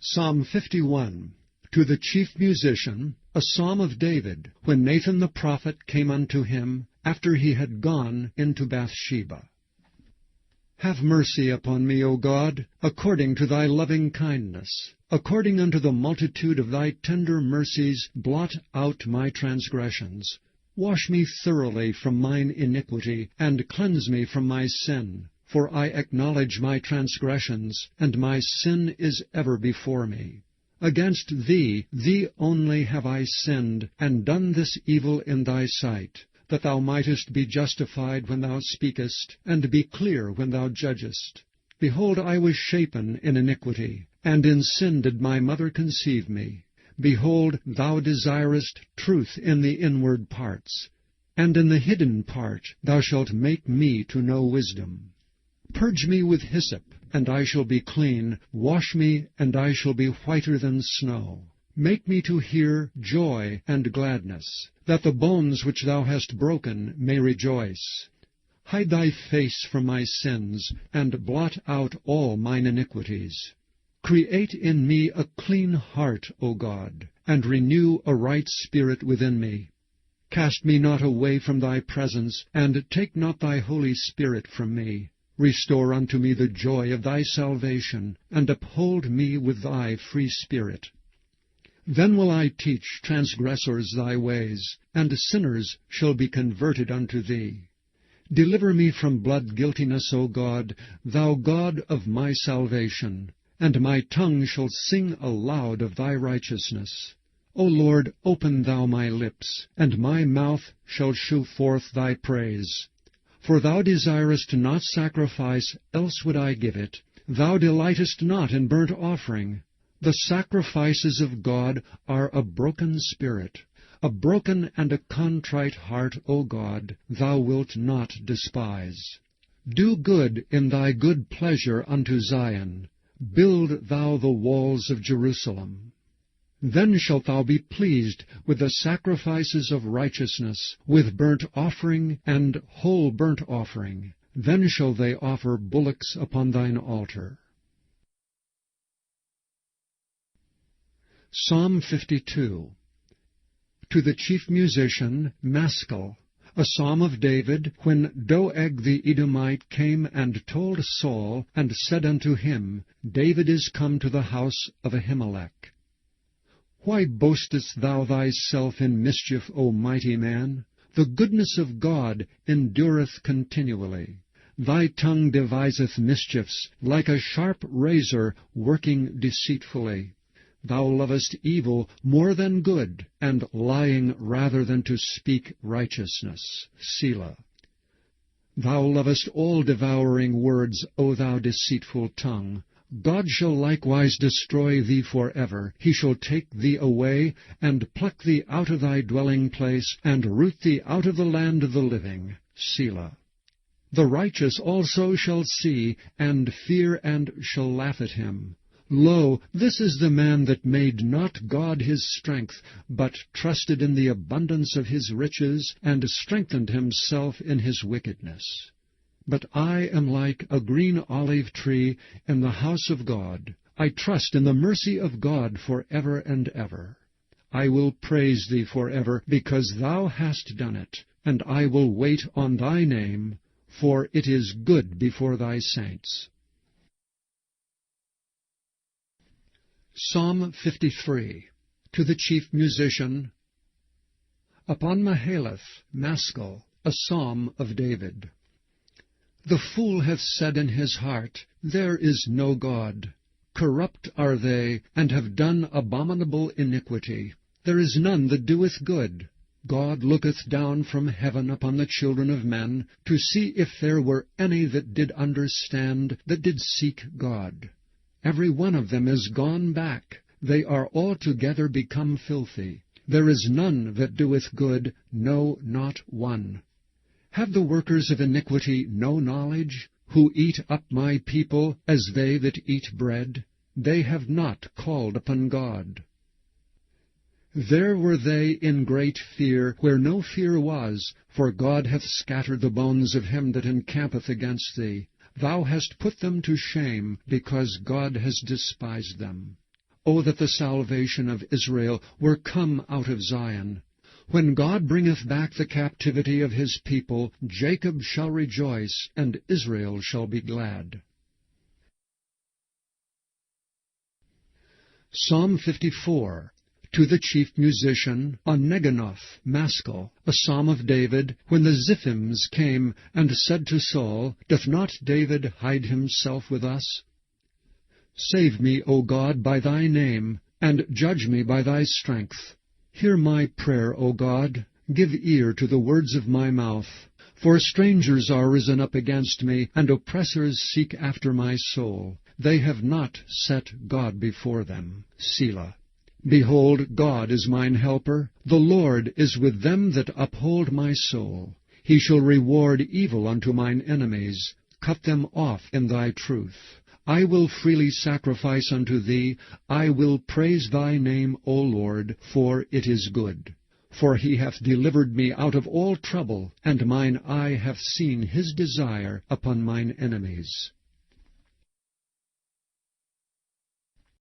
Psalm 51. To the chief musician, a psalm of David, when Nathan the prophet came unto him, after he had gone into Bathsheba. Have mercy upon me, O God, according to thy loving kindness. According unto the multitude of thy tender mercies, blot out my transgressions. Wash me thoroughly from mine iniquity, and cleanse me from my sin. For I acknowledge my transgressions, and my sin is ever before me. Against thee, thee only have I sinned, and done this evil in thy sight, that thou mightest be justified when thou speakest, and be clear when thou judgest. Behold, I was shapen in iniquity, and in sin did my mother conceive me. Behold, thou desirest truth in the inward parts, and in the hidden part thou shalt make me to know wisdom. Purge me with hyssop, and I shall be clean. Wash me, and I shall be whiter than snow. Make me to hear joy and gladness, that the bones which thou hast broken may rejoice. Hide thy face from my sins, and blot out all mine iniquities. Create in me a clean heart, O God, and renew a right spirit within me. Cast me not away from thy presence, and take not thy Holy Spirit from me. Restore unto me the joy of thy salvation, and uphold me with thy free spirit. Then will I teach transgressors thy ways, and sinners shall be converted unto thee. Deliver me from blood guiltiness, O God, thou God of my salvation, and my tongue shall sing aloud of thy righteousness. O Lord, open thou my lips, and my mouth shall shew forth thy praise. For thou desirest not sacrifice, else would I give it. Thou delightest not in burnt offering. The sacrifices of God are a broken spirit. A broken and a contrite heart, O God, thou wilt not despise. Do good in thy good pleasure unto Zion. Build thou the walls of Jerusalem. Then shalt thou be pleased with the sacrifices of righteousness, with burnt offering and whole burnt offering. Then shall they offer bullocks upon thine altar. Psalm 52. To the chief musician, Maschil, a psalm of David, when Doeg the Edomite came and told Saul, and said unto him, David is come to the house of Ahimelech. Why boastest thou thyself in mischief, O mighty man? The goodness of God endureth continually. Thy tongue deviseth mischiefs, like a sharp razor working deceitfully. Thou lovest evil more than good, and lying rather than to speak righteousness. Selah. Thou lovest all devouring words, O thou deceitful tongue. God shall likewise destroy thee forever. He shall take thee away, and pluck thee out of thy dwelling place, and root thee out of the land of the living. Selah. The righteous also shall see, and fear, and shall laugh at him. Lo, this is the man that made not God his strength, but trusted in the abundance of his riches, and strengthened himself in his wickedness. But I am like a green olive tree in the house of God. I trust in the mercy of God for ever and ever. I will praise thee for ever, because thou hast done it, and I will wait on thy name, for it is good before thy saints. Psalm 53. To the chief musician, upon Mahalath, Maschil, a psalm of David. The fool hath said in his heart, There is no God. Corrupt are they, and have done abominable iniquity. There is none that doeth good. God looketh down from heaven upon the children of men, to see if there were any that did understand, that did seek God. Every one of them is gone back. They are altogether become filthy. There is none that doeth good, no, not one. Have the workers of iniquity no knowledge, who eat up my people as they that eat bread? They have not called upon God. There were they in great fear, where no fear was, for God hath scattered the bones of him that encampeth against thee. Thou hast put them to shame, because God has despised them. O that the salvation of Israel were come out of Zion! When God bringeth back the captivity of his people, Jacob shall rejoice, and Israel shall be glad. Psalm 54. To the chief musician, on Neginoth, Maskil, a psalm of David, when the Ziphims came and said to Saul, Doth not David hide himself with us? Save me, O God, by thy name, and judge me by thy strength. Hear my prayer, O God, give ear to the words of my mouth. For strangers are risen up against me, and oppressors seek after my soul. They have not set God before them. Selah. Behold, God is mine helper. The Lord is with them that uphold my soul. He shall reward evil unto mine enemies. Cut them off in thy truth. I will freely sacrifice unto thee. I will praise thy name, O Lord, for it is good. For he hath delivered me out of all trouble, and mine eye hath seen his desire upon mine enemies.